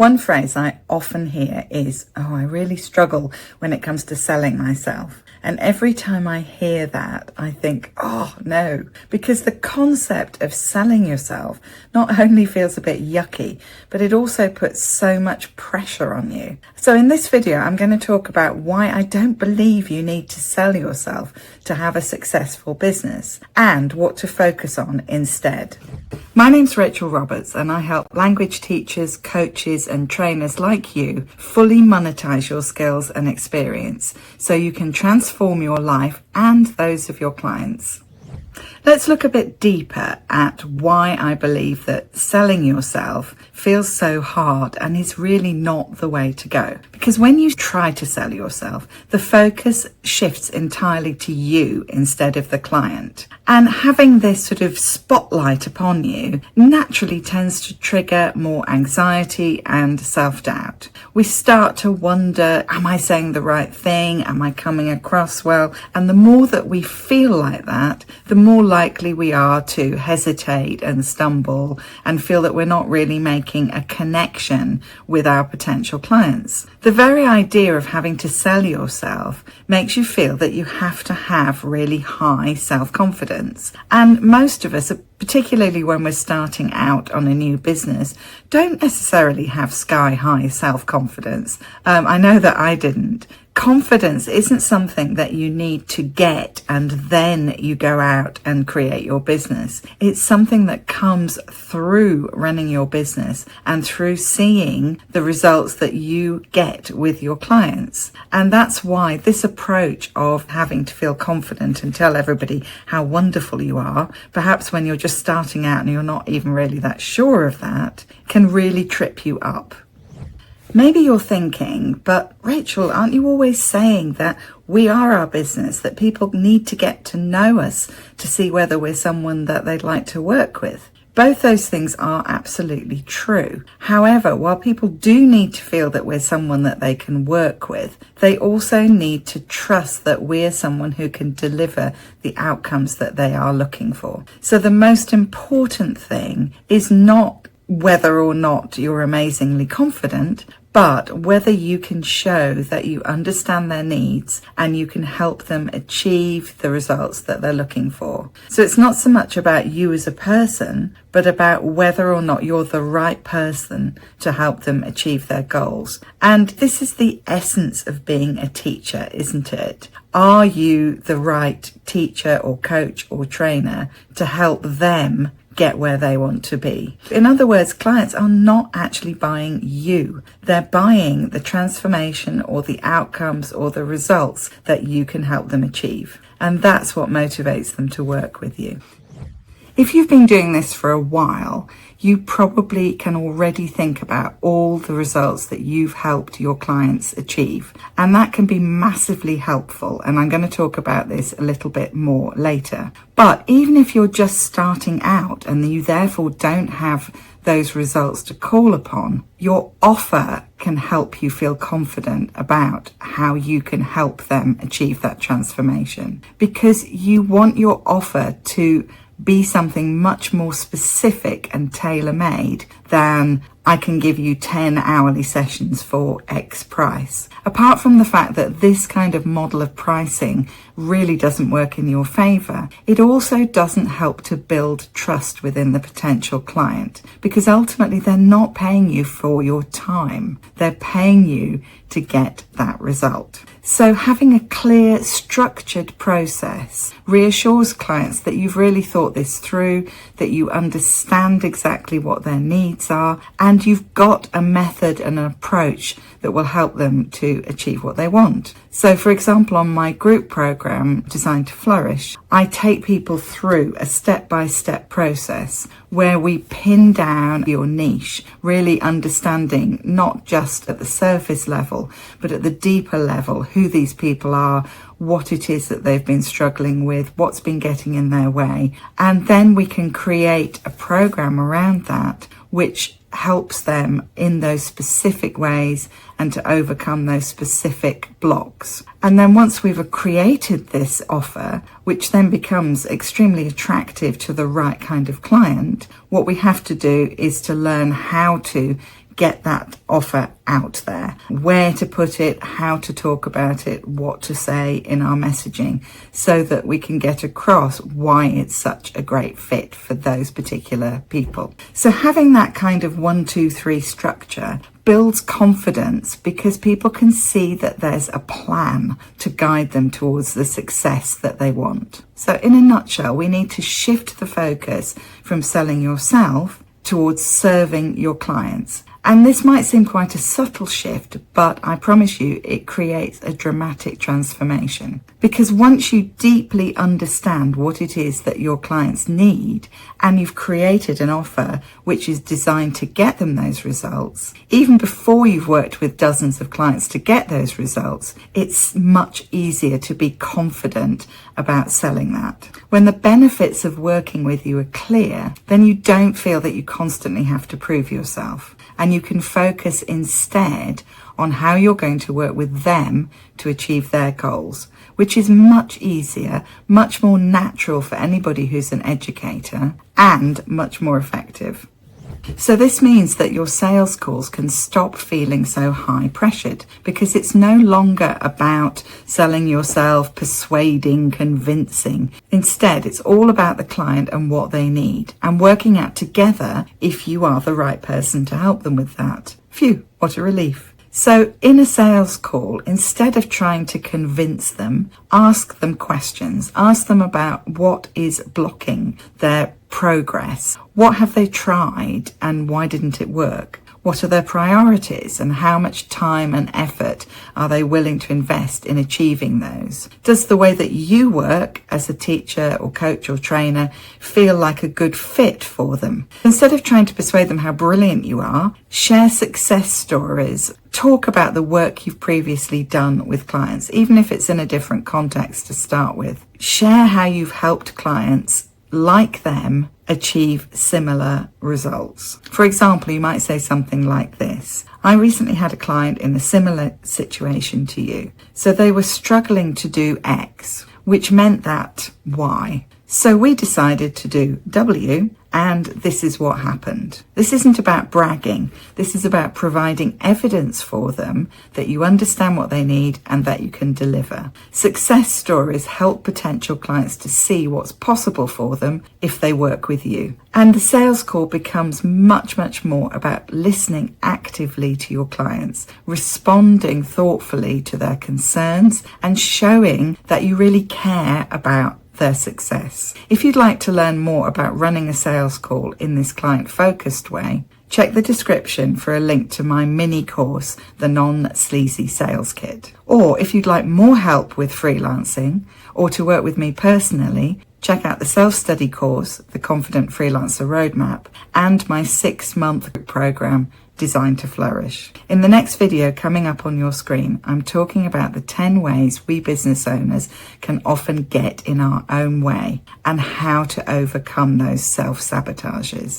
One phrase I often hear is, "Oh, I really struggle when it comes to selling myself." And every time I hear that, I think, oh no, because the concept of selling yourself not only feels a bit yucky, but it also puts so much pressure on you. So in this video, I'm going to talk about why I don't believe you need to sell yourself to have a successful business and what to focus on instead. My name's Rachel Roberts, and I help language teachers, coaches and trainers like you fully monetize your skills and experience so you can transform your life and those of your clients. Let's look a bit deeper at why I believe that selling yourself feels so hard and is really not the way to go. Because when you try to sell yourself, the focus shifts entirely to you instead of the client. And having this sort of spotlight upon you naturally tends to trigger more anxiety and self-doubt. We start to wonder, am I saying the right thing? Am I coming across well? And the more that we feel like that, the more likely we are to hesitate and stumble and feel that we're not really making a connection with our potential clients. The very idea of having to sell yourself makes you feel that you have to have really high self-confidence. And most of us, particularly when we're starting out on a new business, don't necessarily have sky-high self-confidence. I know that I didn't. Confidence isn't something that you need to get and then you go out and create your business. It's something that comes through running your business and through seeing the results that you get with your clients. And that's why this approach of having to feel confident and tell everybody how wonderful you are, perhaps when you're just starting out and you're not even really that sure of that, can really trip you up. Maybe you're thinking, but Rachel, aren't you always saying that we are our business, that people need to get to know us to see whether we're someone that they'd like to work with? Both those things are absolutely true. However, while people do need to feel that we're someone that they can work with, they also need to trust that we're someone who can deliver the outcomes that they are looking for. So the most important thing is not whether or not you're amazingly confident, but whether you can show that you understand their needs and you can help them achieve the results that they're looking for. So it's not so much about you as a person, but about whether or not you're the right person to help them achieve their goals. And this is the essence of being a teacher, isn't it? Are you the right teacher or coach or trainer to help them get where they want to be? In other words, clients are not actually buying you. They're buying the transformation or the outcomes or the results that you can help them achieve. And that's what motivates them to work with you. If you've been doing this for a while, you probably can already think about all the results that you've helped your clients achieve. And that can be massively helpful. And I'm going to talk about this a little bit more later. But even if you're just starting out and you therefore don't have those results to call upon, your offer can help you feel confident about how you can help them achieve that transformation. Because you want your offer to be something much more specific and tailor-made than I can give you 10 hourly sessions for X price. Apart from the fact that this kind of model of pricing really doesn't work in your favor, it also doesn't help to build trust within the potential client, because ultimately they're not paying you for your time. They're paying you to get that result. So having a clear, structured process reassures clients that you've really thought this through, that you understand exactly what their needs are, and you've got a method and an approach that will help them to achieve what they want. So for example, on my group program, Designed to Flourish, I take people through a step-by-step process where we pin down your niche, really understanding not just at the surface level, but at the deeper level, who these people are, what it is that they've been struggling with, what's been getting in their way. And then we can create a program around that which helps them in those specific ways and to overcome those specific blocks. And then once we've created this offer, which then becomes extremely attractive to the right kind of client, what we have to do is to learn how to get that offer out there, where to put it, how to talk about it, what to say in our messaging, so that we can get across why it's such a great fit for those particular people. So having that kind of 1, 2, 3 structure builds confidence, because people can see that there's a plan to guide them towards the success that they want. So in a nutshell, we need to shift the focus from selling yourself towards serving your clients. And this might seem quite a subtle shift, but I promise you it creates a dramatic transformation. Because once you deeply understand what it is that your clients need, and you've created an offer which is designed to get them those results, even before you've worked with dozens of clients to get those results, it's much easier to be confident about selling that. When the benefits of working with you are clear, then you don't feel that you constantly have to prove yourself. And you can focus instead on how you're going to work with them to achieve their goals, which is much easier, much more natural for anybody who's an educator, and much more effective. So this means that your sales calls can stop feeling so high pressured, because it's no longer about selling yourself, persuading, convincing. Instead, it's all about the client and what they need, and working out together if you are the right person to help them with that. Phew, what a relief. So in a sales call, instead of trying to convince them, ask them questions. Ask them about what is blocking their progress. What have they tried and why didn't it work? What are their priorities, and how much time and effort are they willing to invest in achieving those? Does the way that you work as a teacher or coach or trainer feel like a good fit for them? Instead of trying to persuade them how brilliant you are, share success stories. Talk about the work you've previously done with clients, even if it's in a different context to start with. Share how you've helped clients like them achieve similar results. For example, you might say something like this: I recently had a client in a similar situation to you. So they were struggling to do X, which meant that Y. So we decided to do W, and this is what happened. This isn't about bragging. This is about providing evidence for them that you understand what they need and that you can deliver. Success stories help potential clients to see what's possible for them if they work with you. And the sales call becomes much, much more about listening actively to your clients, responding thoughtfully to their concerns, and showing that you really care about their success. If you'd like to learn more about running a sales call in this client-focused way, check the description for a link to my mini course, the Non-Sleazy Sales Kit. Or if you'd like more help with freelancing, or to work with me personally, check out the self-study course, the Confident Freelancer Roadmap, and my 6-month program, Designed to Flourish. In the next video coming up on your screen, I'm talking about the 10 ways we business owners can often get in our own way, and how to overcome those self-sabotages.